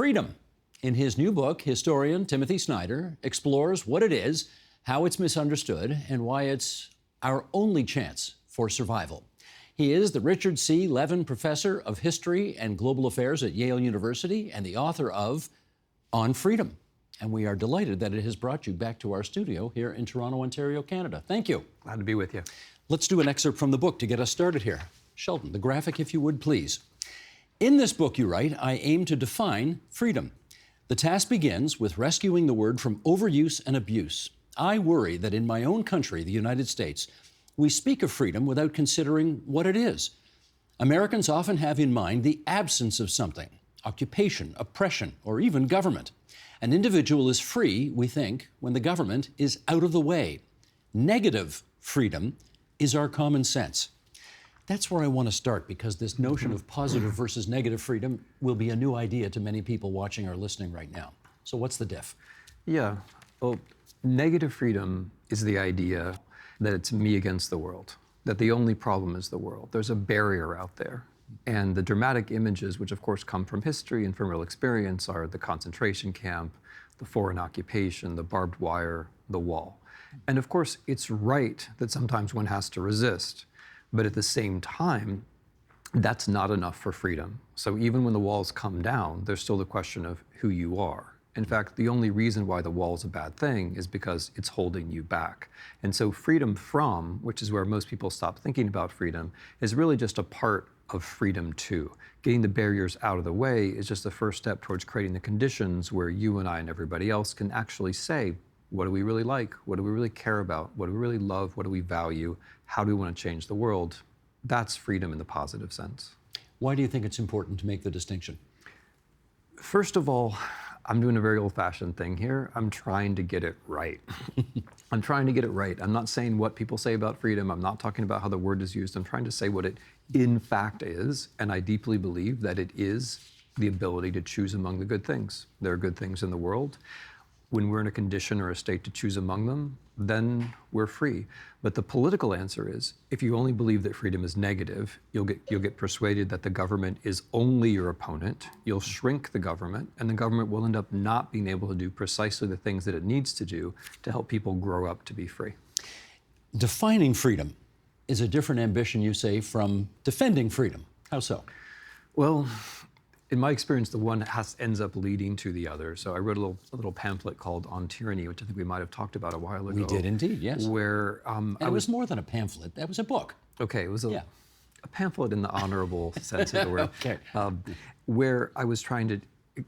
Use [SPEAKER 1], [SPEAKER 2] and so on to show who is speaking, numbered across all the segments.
[SPEAKER 1] Freedom. In his new book, historian Timothy Snyder explores what it is, how it's misunderstood, and why it's our only chance for survival. He is the Richard C. Levin Professor of History and Global Affairs at Yale University and the author of On Freedom. And we are delighted that it has brought you back to our studio here in Toronto, Ontario, Canada. Thank you.
[SPEAKER 2] Glad to be with you.
[SPEAKER 1] Let's do an excerpt from the book to get us started here. Sheldon, the graphic, if you would, please. In this book, you write, I aim to define freedom. The task begins with rescuing the word from overuse and abuse. I worry that in my own country, the United States, we speak of freedom without considering what it is. Americans often have in mind the absence of something, occupation, oppression, or even government. An individual is free, we think, when the government is out of the way. Negative freedom is our common sense. That's where I want to start, because this notion of positive versus negative freedom will be a new idea to many people watching or listening right now. So what's the diff?
[SPEAKER 2] Yeah, well, negative freedom is the idea that it's me against the world, that the only problem is the world. There's a barrier out there. And the dramatic images, which of course come from history and from real experience, are the concentration camp, the foreign occupation, the barbed wire, the wall. And of course, it's right that sometimes one has to resist. But at the same time, that's not enough for freedom. So even when the walls come down, there's still the question of who you are. In fact, the only reason why the wall is a bad thing is because it's holding you back. And so freedom from, which is where most people stop thinking about freedom, is really just a part of freedom too. Getting the barriers out of the way is just the first step towards creating the conditions where you and I and everybody else can actually say, what do we really like? What do we really care about? What do we really love? What do we value? How do we want to change the world? That's freedom in the positive sense.
[SPEAKER 1] Why do you think it's important to make the distinction?
[SPEAKER 2] First of all, I'm doing a very old-fashioned thing here. I'm trying to get it right. I'm trying to get it right. I'm not saying what people say about freedom. I'm not talking about how the word is used. I'm trying to say what it in fact is, and I deeply believe that it is the ability to choose among the good things. There are good things in the world. When we're in a condition or a state to choose among them, then we're free. But the political answer is, if you only believe that freedom is negative, you'll get persuaded that the government is only your opponent. You'll shrink the government, and the government will end up not being able to do precisely the things that it needs to do to help people grow up to be free.
[SPEAKER 1] Defining freedom is a different ambition, you say, from defending freedom. How so?
[SPEAKER 2] Well, in my experience, the one ends up leading to the other. So I wrote a little pamphlet called On Tyranny, which I think we might have talked about a while ago.
[SPEAKER 1] We did indeed, yes.
[SPEAKER 2] Where
[SPEAKER 1] it was more than a pamphlet. That was a book.
[SPEAKER 2] Okay, it was a pamphlet in the honorable sense of the word.
[SPEAKER 1] Okay.
[SPEAKER 2] Where I was trying to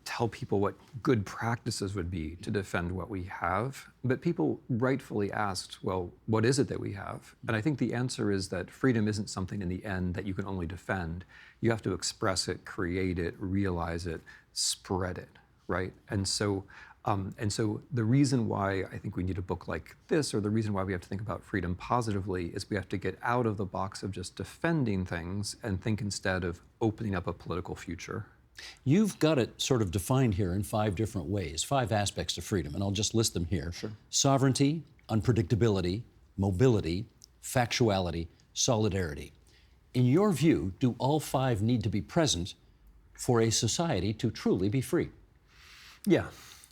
[SPEAKER 2] tell people what good practices would be to defend what we have. But people rightfully asked, well, what is it that we have? And I think the answer is that freedom isn't something in the end that you can only defend. You have to express it, create it, realize it, spread it, right? And so the reason why I think we need a book like this, or the reason why we have to think about freedom positively, is we have to get out of the box of just defending things and think instead of opening up a political future.
[SPEAKER 1] You've got it sort of defined here in 5 different ways, 5 aspects of freedom, and I'll just list them here.
[SPEAKER 2] Sure.
[SPEAKER 1] Sovereignty, unpredictability, mobility, factuality, solidarity. In your view, do all 5 need to be present for a society to truly be free?
[SPEAKER 2] Yeah.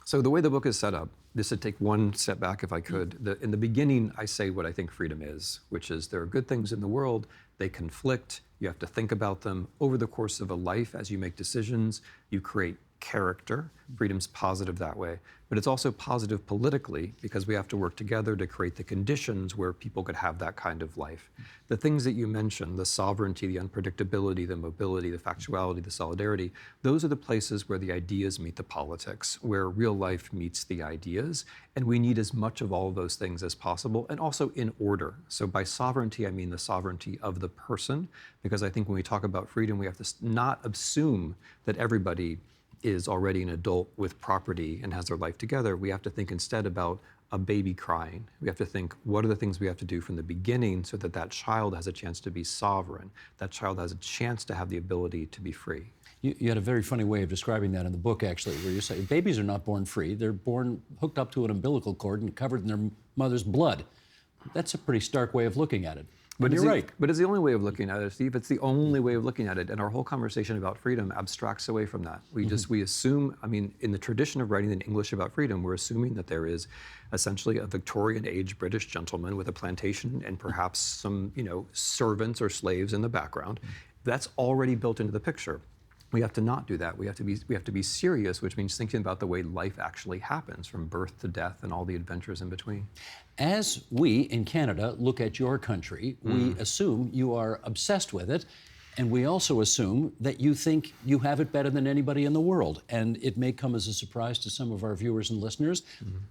[SPEAKER 2] So the way the book is set up, this would take one step back if I could. In the beginning, I say what I think freedom is, which is there are good things in the world, they conflict, you have to think about them. Over the course of a life, as you make decisions, you create character. Freedom's positive that way. But it's also positive politically because we have to work together to create the conditions where people could have that kind of life. The things that you mentioned, the sovereignty, the unpredictability, the mobility, the factuality, the solidarity, those are the places where the ideas meet the politics, where real life meets the ideas. And we need as much of all of those things as possible, and also in order. So by sovereignty, I mean the sovereignty of the person, because I think when we talk about freedom, we have to not assume that everybody is already an adult with property and has their life together. We have to think instead about a baby crying. We have to think, what are the things we have to do from the beginning so that that child has a chance to be sovereign, that child has a chance to have the ability to be free.
[SPEAKER 1] You had a very funny way of describing that in the book, actually, where you say babies are not born free. They're born hooked up to an umbilical cord and covered in their mother's blood. That's a pretty stark way of looking at it.
[SPEAKER 2] But
[SPEAKER 1] You're right.
[SPEAKER 2] But it's the only way of looking at it, Steve. It's the only way of looking at it. And our whole conversation about freedom abstracts away from that. We assume, I mean, in the tradition of writing in English about freedom, we're assuming that there is essentially a Victorian age British gentleman with a plantation and perhaps some, servants or slaves in the background. That's already built into the picture. We have to not do that. We have to be serious, which means thinking about the way life actually happens, from birth to death and all the adventures in between.
[SPEAKER 1] As we in Canada look at your country, we assume you are obsessed with it, and we also assume that you think you have it better than anybody in the world. And it may come as a surprise to some of our viewers and listeners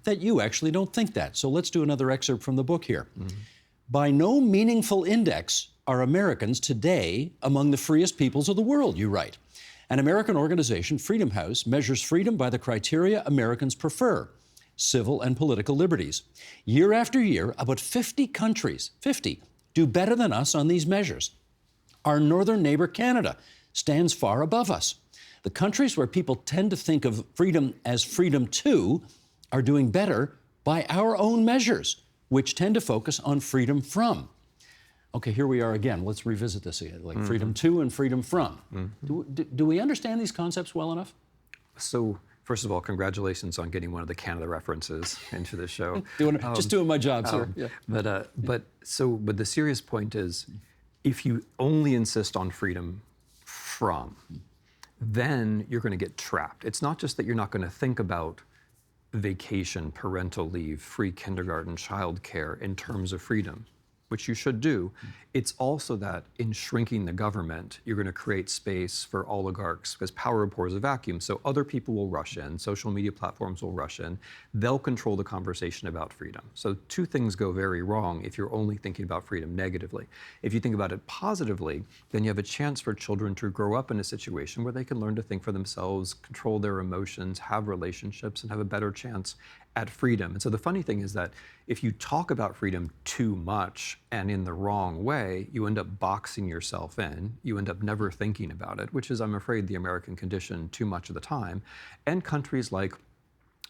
[SPEAKER 1] that you actually don't think that. So let's do another excerpt from the book here. By no meaningful index are Americans today among the freest peoples of the world, you write. An American organization, Freedom House, measures freedom by the criteria Americans prefer: civil and political liberties. Year after year, about 50 countries, 50, do better than us on these measures. Our northern neighbor, Canada, stands far above us. The countries where people tend to think of freedom as freedom to are doing better by our own measures, which tend to focus on freedom from. Okay, here we are again. Let's revisit this again, like freedom to and freedom from. Do we understand these concepts well enough?
[SPEAKER 2] So, first of all, congratulations on getting one of the Canada references into the show.
[SPEAKER 1] Just doing my job, sir. Yeah.
[SPEAKER 2] But the serious point is, if you only insist on freedom from, then you're going to get trapped. It's not just that you're not going to think about vacation, parental leave, free kindergarten, childcare in terms of freedom, which you should do. It's also that in shrinking the government, you're going to create space for oligarchs, because power abhors a vacuum. So other people will rush in, social media platforms will rush in, they'll control the conversation about freedom. So two things go very wrong if you're only thinking about freedom negatively. If you think about it positively, then you have a chance for children to grow up in a situation where they can learn to think for themselves, control their emotions, have relationships, and have a better chance at freedom. And so the funny thing is that if you talk about freedom too much and in the wrong way, you end up boxing yourself in. You end up never thinking about it, which is, I'm afraid, the American condition too much of the time. And countries like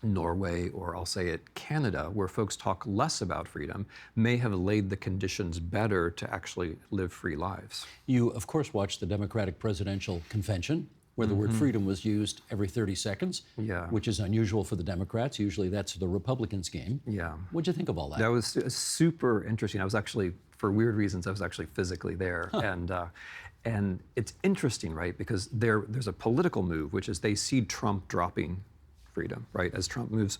[SPEAKER 2] Norway, or I'll say it, Canada, where folks talk less about freedom, may have laid the conditions better to actually live free lives.
[SPEAKER 1] You, of course, watched the Democratic presidential convention, where the word freedom was used every 30 seconds, which is unusual for the Democrats. Usually that's the Republicans' game.
[SPEAKER 2] Yeah.
[SPEAKER 1] What'd you think of all that?
[SPEAKER 2] That was super interesting. I was actually, for weird reasons, I was actually physically there. And it's interesting, right? Because there's a political move, which is they see Trump dropping freedom, right? As Trump moves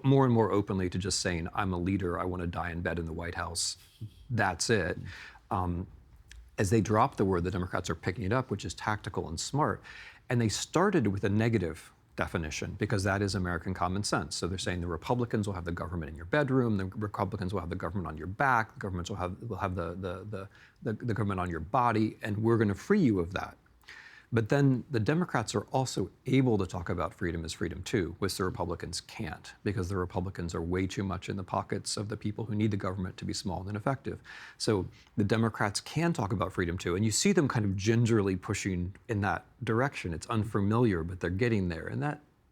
[SPEAKER 2] more and more openly to just saying, I'm a leader, I want to die in bed in the White House, that's it. As they drop the word, the Democrats are picking it up, which is tactical and smart. And they started with a negative definition, because that is American common sense. So they're saying the Republicans will have the government in your bedroom, the Republicans will have the government on your back, the governments will have the government on your body, and we're going to free you of that. But then the Democrats are also able to talk about freedom as freedom too, which the Republicans can't, because the Republicans are way too much in the pockets of the people who need the government to be small and ineffective. So the Democrats can talk about freedom too, and you see them kind of gingerly pushing in that direction. It's unfamiliar, but they're getting there, and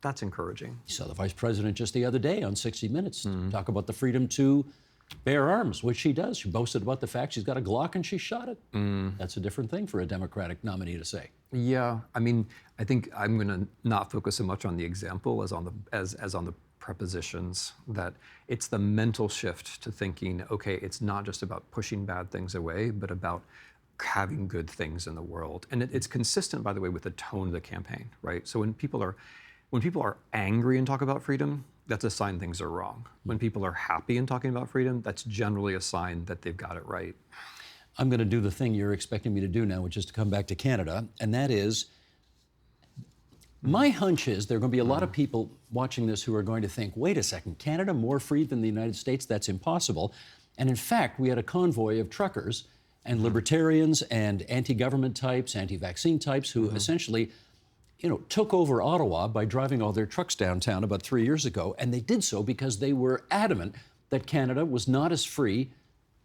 [SPEAKER 2] that's encouraging.
[SPEAKER 1] You saw the vice president just the other day on 60 Minutes talk about the freedom to bear arms, which she does. She boasted about the fact she's got a Glock and she shot it. That's a different thing for a Democratic nominee to say.
[SPEAKER 2] Yeah, I mean, I think I'm going to not focus so much on the example as on the prepositions. That it's the mental shift to thinking, okay, it's not just about pushing bad things away, but about having good things in the world. And it's consistent, by the way, with the tone of the campaign, right? So when people are angry and talk about freedom, that's a sign things are wrong. When people are happy and talking about freedom, that's generally a sign that they've got it right.
[SPEAKER 1] I'm going to do the thing you're expecting me to do now, which is to come back to Canada, and that is, my hunch is there are going to be a lot of people watching this who are going to think, wait a second, Canada more free than the United States? That's impossible. And in fact, we had a convoy of truckers and libertarians and anti-government types, anti-vaccine types who essentially took over Ottawa by driving all their trucks downtown about 3 years ago, and they did so because they were adamant that Canada was not as free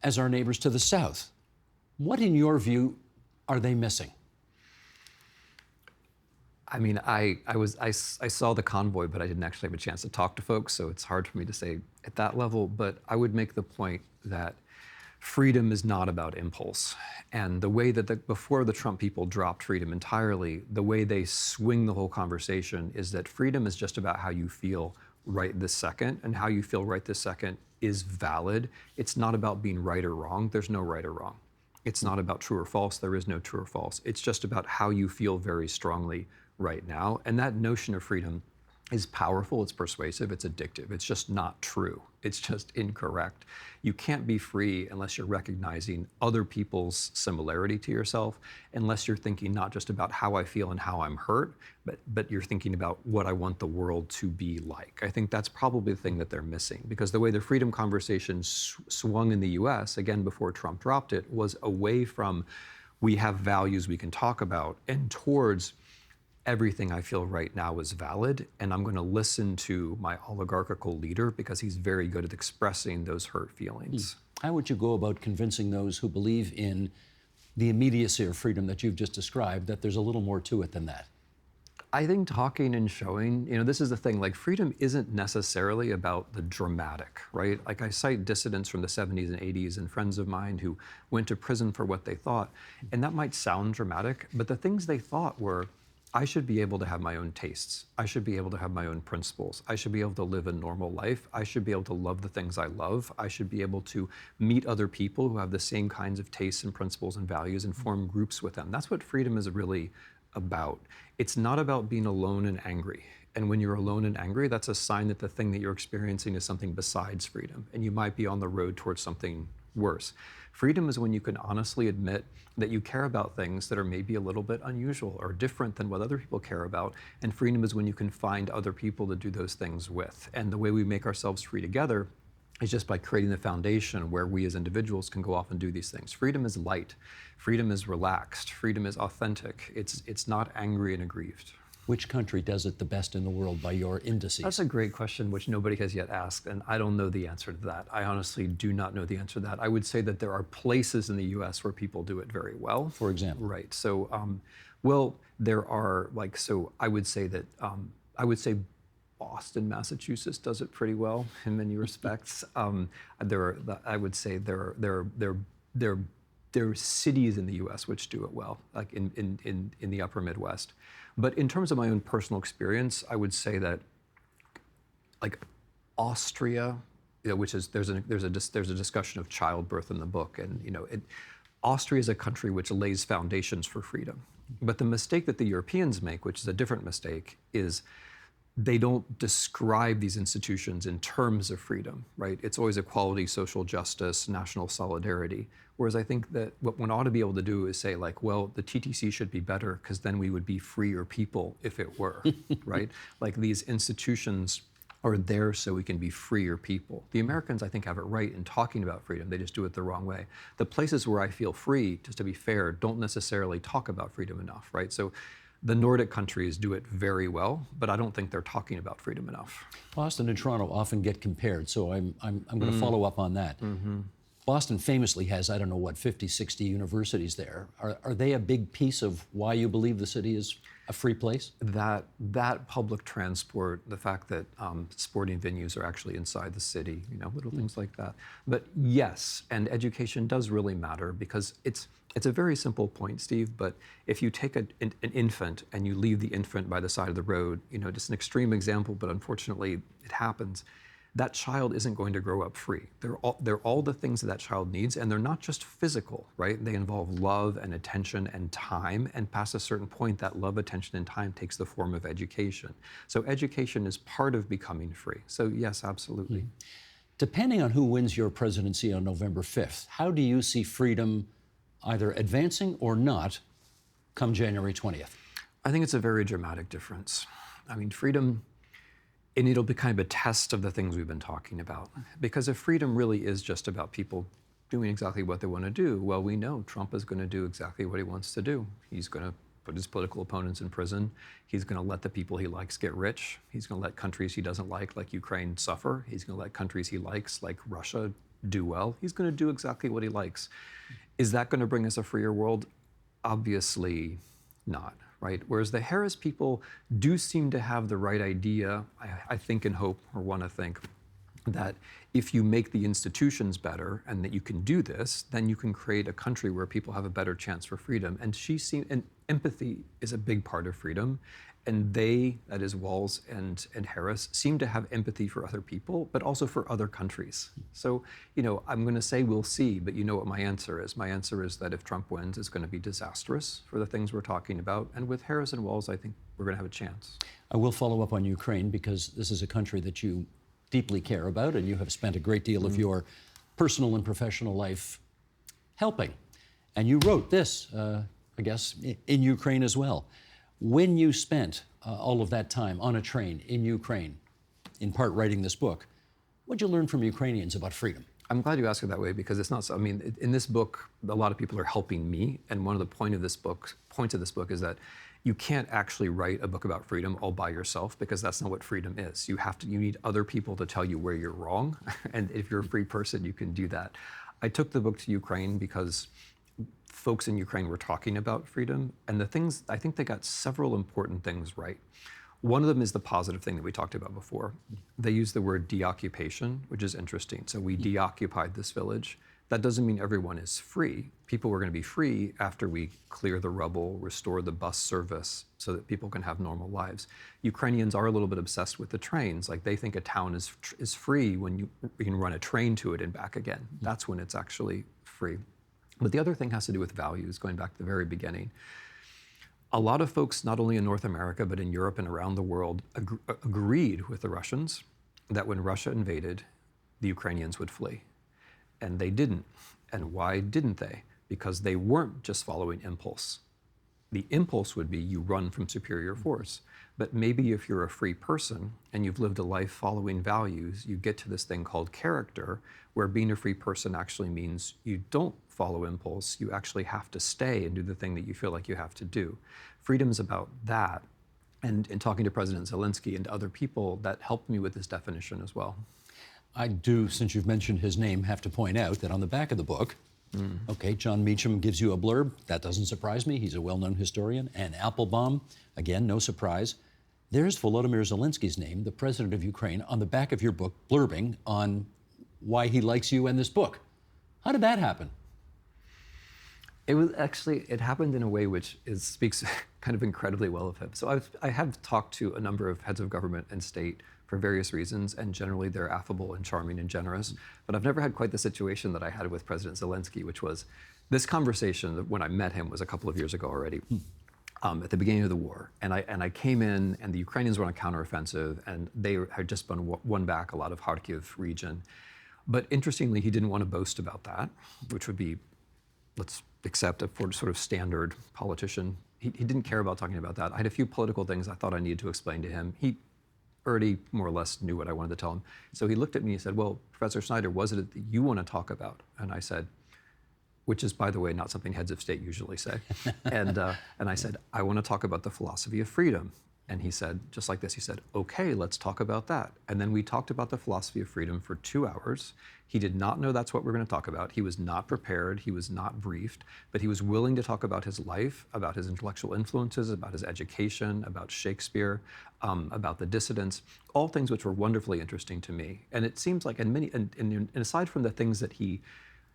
[SPEAKER 1] as our neighbors to the south. What, in your view, are they missing?
[SPEAKER 2] I mean, I saw the convoy, but I didn't actually have a chance to talk to folks, so it's hard for me to say at that level. But I would make the point that freedom is not about impulse. And the way that before the Trump people dropped freedom entirely, the way they swing the whole conversation is that freedom is just about how you feel right this second, and how you feel right this second is valid. It's not about being right or wrong. There's no right or wrong. It's not about true or false. There is no true or false. It's just about how you feel very strongly right now. And that notion of freedom is powerful, it's persuasive, it's addictive. It's just not true. It's just incorrect. You can't be free unless you're recognizing other people's similarity to yourself, unless you're thinking not just about how I feel and how I'm hurt, but you're thinking about what I want the world to be like. I think that's probably the thing that they're missing, because the way the freedom conversation swung in the US, again before Trump dropped it, was away from we have values we can talk about and towards everything I feel right now is valid, and I'm going to listen to my oligarchical leader because he's very good at expressing those hurt feelings.
[SPEAKER 1] How would you go about convincing those who believe in the immediacy of freedom that you've just described that there's a little more to it than that?
[SPEAKER 2] I think talking and showing, this is the thing, like freedom isn't necessarily about the dramatic, right? Like I cite dissidents from the 70s and 80s and friends of mine who went to prison for what they thought, and that might sound dramatic, but the things they thought were, I should be able to have my own tastes. I should be able to have my own principles. I should be able to live a normal life. I should be able to love the things I love. I should be able to meet other people who have the same kinds of tastes and principles and values and form groups with them. That's what freedom is really about. It's not about being alone and angry. And when you're alone and angry, that's a sign that the thing that you're experiencing is something besides freedom, and you might be on the road towards something worse. Freedom is when you can honestly admit that you care about things that are maybe a little bit unusual or different than what other people care about. And freedom is when you can find other people to do those things with. And the way we make ourselves free together is just by creating the foundation where we as individuals can go off and do these things. Freedom is light. Freedom is relaxed. Freedom is authentic. It's not angry and aggrieved.
[SPEAKER 1] Which country does it the best in the world by your indices?
[SPEAKER 2] That's a great question, which nobody has yet asked, and I don't know the answer to that. I honestly do not know the answer to that. I would say that there are places in the US where people do it very well.
[SPEAKER 1] For example?
[SPEAKER 2] Right, so, well, there are, I would say that, Boston, Massachusetts does it pretty well in many respects. I would say there are cities in the US which do it well, like in the upper Midwest. But in terms of my own personal experience, I would say that, like Austria, which is there's a discussion of childbirth in the book, and Austria is a country which lays foundations for freedom. But the mistake that the Europeans make, which is a different mistake, is they don't describe these institutions in terms of freedom, right? It's always equality, social justice, national solidarity. Whereas I think that what one ought to be able to do is say, like, well, the TTC should be better because then we would be freer people if it were, right? Like these institutions are there so we can be freer people. The Americans, I think, have it right in talking about freedom. They just do it the wrong way. The places where I feel free, just to be fair, don't necessarily talk about freedom enough, right? So the Nordic countries do it very well, but I don't think they're talking about freedom enough.
[SPEAKER 1] Boston and Toronto often get compared, so I'm going to follow up on that. Boston famously has, 50, 60 universities there. Are they a big piece of why you believe the city is a free place?
[SPEAKER 2] That public transport, the fact that sporting venues are actually inside the city, little things like that. But yes, and education does really matter because it's a very simple point, Steve, but if you take an infant and you leave the infant by the side of the road, just an extreme example, but unfortunately it happens, that child isn't going to grow up free. They're all the things that child needs, and they're not just physical, right? They involve love and attention and time, and past a certain point, that love, attention, and time takes the form of education. So education is part of becoming free. So yes, absolutely.
[SPEAKER 1] Depending on who wins your presidency on November 5th, how do you see freedom either advancing or not come January 20th?
[SPEAKER 2] I think it's a very dramatic difference. I mean, freedom, and it'll be kind of a test of the things we've been talking about. Because if freedom really is just about people doing exactly what they want to do, well, we know Trump is going to do exactly what he wants to do. He's going to put his political opponents in prison. He's going to let the people he likes get rich. He's going to let countries he doesn't like Ukraine, suffer. He's going to let countries he likes, like Russia, do well. He's going to do exactly what he likes. Is that going to bring us a freer world? Obviously not. Right? Whereas the Harris people do seem to have the right idea, I think and hope, or want to think, that if you make the institutions better and that you can do this, then you can create a country where people have a better chance for freedom. And and empathy is a big part of freedom. And they, that is Walls and Harris, seem to have empathy for other people, but also for other countries. So, I'm going to say we'll see, but you know what my answer is. My answer is that if Trump wins, it's going to be disastrous for the things we're talking about. And with Harris and Walls, I think we're going to have a chance.
[SPEAKER 1] I will follow up on Ukraine because this is a country that you deeply care about, and you have spent a great deal of your personal and professional life helping. And you wrote this, I guess, in Ukraine as well. When you spent all of that time on a train in Ukraine, in part writing this book, what did you learn from Ukrainians about freedom?
[SPEAKER 2] I'm glad you asked it that way because it's not so. I mean, in this book, a lot of people are helping me, and one of the points of this book is that you can't actually write a book about freedom all by yourself because that's not what freedom is. You need other people to tell you where you're wrong, and if you're a free person, you can do that. I took the book to Ukraine because folks in Ukraine were talking about freedom, and I think they got several important things right. One of them is the positive thing that we talked about before. They use the word deoccupation, which is interesting. So we deoccupied this village. That doesn't mean everyone is free. People were going to be free after we clear the rubble, restore the bus service so that people can have normal lives. Ukrainians are a little bit obsessed with the trains. Like they think a town is free when you can run a train to it and back again. That's when it's actually free. But the other thing has to do with values, going back to the very beginning. A lot of folks, not only in North America, but in Europe and around the world, agreed with the Russians that when Russia invaded, the Ukrainians would flee. And they didn't. And why didn't they? Because they weren't just following impulse. The impulse would be you run from superior force. But maybe if you're a free person and you've lived a life following values, you get to this thing called character, where being a free person actually means you don't follow impulse. You actually have to stay and do the thing that you feel like you have to do. Freedom is about that. And in talking to President Zelensky and other people, that helped me with this definition as well.
[SPEAKER 1] I do, since you've mentioned his name, have to point out that on the back of the book, okay, John Meacham gives you a blurb. That doesn't surprise me. He's a well-known historian. And Applebaum, again, no surprise. There's Volodymyr Zelensky's name, the president of Ukraine, on the back of your book, blurbing on why he likes you and this book. How did that happen?
[SPEAKER 2] It happened in a way which speaks kind of incredibly well of him. So I have talked to a number of heads of government and state for various reasons, and generally they're affable and charming and generous. But I've never had quite the situation that I had with President Zelensky, which was this conversation when I met him was a couple of years ago already, at the beginning of the war. And I came in, and the Ukrainians were on a counteroffensive, and they had just won back a lot of Kharkiv region. But interestingly, he didn't want to boast about that, which would be, let's accept a sort of standard politician. He didn't care about talking about that. I had a few political things I thought I needed to explain to him. He already more or less knew what I wanted to tell him. So he looked at me and said, well, Professor Snyder, what is it that you want to talk about? And I said, which is, by the way, not something heads of state usually say. And I said, I want to talk about the philosophy of freedom. And he said, just like this, he said, okay, let's talk about that. And then we talked about the philosophy of freedom for 2 hours. He did not know that's what we're going to talk about. He was not prepared. He was not briefed. But he was willing to talk about his life, about his intellectual influences, about his education, about Shakespeare, about the dissidents, all things which were wonderfully interesting to me. And it seems like, and aside from the things that he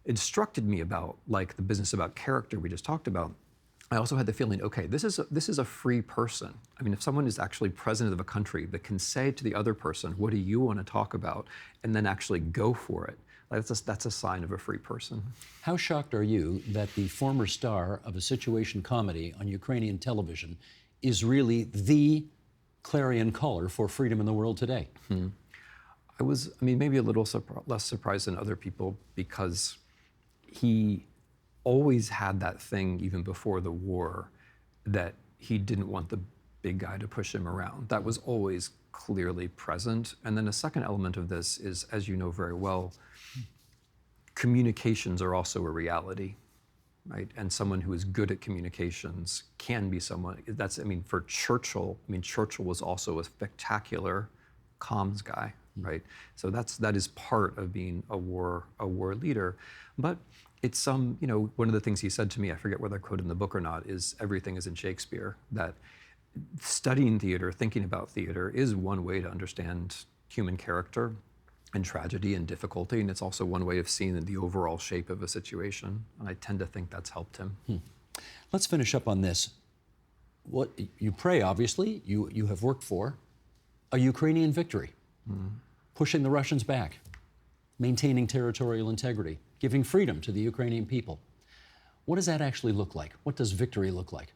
[SPEAKER 2] instructed me about, like the business about character we just talked about, I also had the feeling, okay, this is a free person. I mean, if someone is actually president of a country that can say to the other person, what do you want to talk about, and then actually go for it, that's a sign of a free person.
[SPEAKER 1] How shocked are you that the former star of a situation comedy on Ukrainian television is really the clarion caller for freedom in the world today?
[SPEAKER 2] I was, maybe a little less surprised than other people because he always had that thing even before the war that he didn't want the big guy to push him around. That was always clearly present. And then a second element of this is, as you know very well, communications are also a reality, right? And someone who is good at communications can be someone, for Churchill, Churchill was also a spectacular comms guy, right? So that is part of being a war leader. But it's one of the things he said to me, I forget whether I quoted in the book or not, is everything is in Shakespeare. That studying theater, thinking about theater is one way to understand human character. and tragedy and difficulty, and it's also one way of seeing the overall shape of a situation. And I tend to think that's helped him.
[SPEAKER 1] Let's finish up on this. What you pray, obviously, you have worked for a Ukrainian victory, pushing the Russians back, maintaining territorial integrity, giving freedom to the Ukrainian people. What does that actually look like? What does victory look like?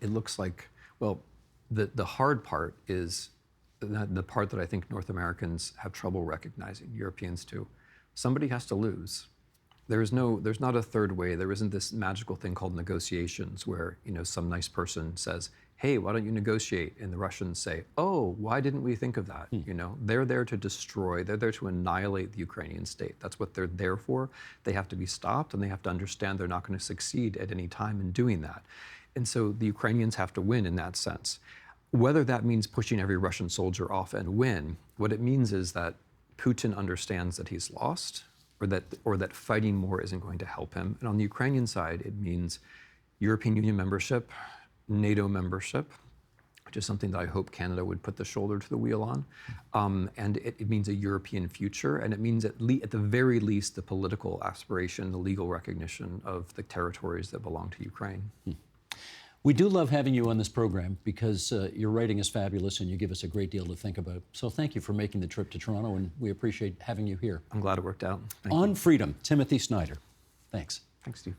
[SPEAKER 2] It looks like, well, the hard part is the part that I think North Americans have trouble recognizing, Europeans too. Somebody has to lose. There's not a third way. There isn't this magical thing called negotiations where, some nice person says, hey, why don't you negotiate? And the Russians say, oh, why didn't we think of that? They're there to destroy, they're there to annihilate the Ukrainian state. That's what they're there for. They have to be stopped, and they have to understand they're not going to succeed at any time in doing that. And so the Ukrainians have to win in that sense. Whether that means pushing every Russian soldier off and win, what it means is that Putin understands that he's lost, or that fighting more isn't going to help him. And on the Ukrainian side, it means European Union membership, NATO membership, which is something that I hope Canada would put the shoulder to the wheel on. And it means a European future, and it means at the very least the political aspiration, the legal recognition of the territories that belong to Ukraine.
[SPEAKER 1] We do love having you on this program because your writing is fabulous and you give us a great deal to think about. So thank you for making the trip to Toronto, and we appreciate having you here.
[SPEAKER 2] I'm glad it worked out.
[SPEAKER 1] On freedom, Timothy Snyder. Thanks.
[SPEAKER 2] Thanks, Steve.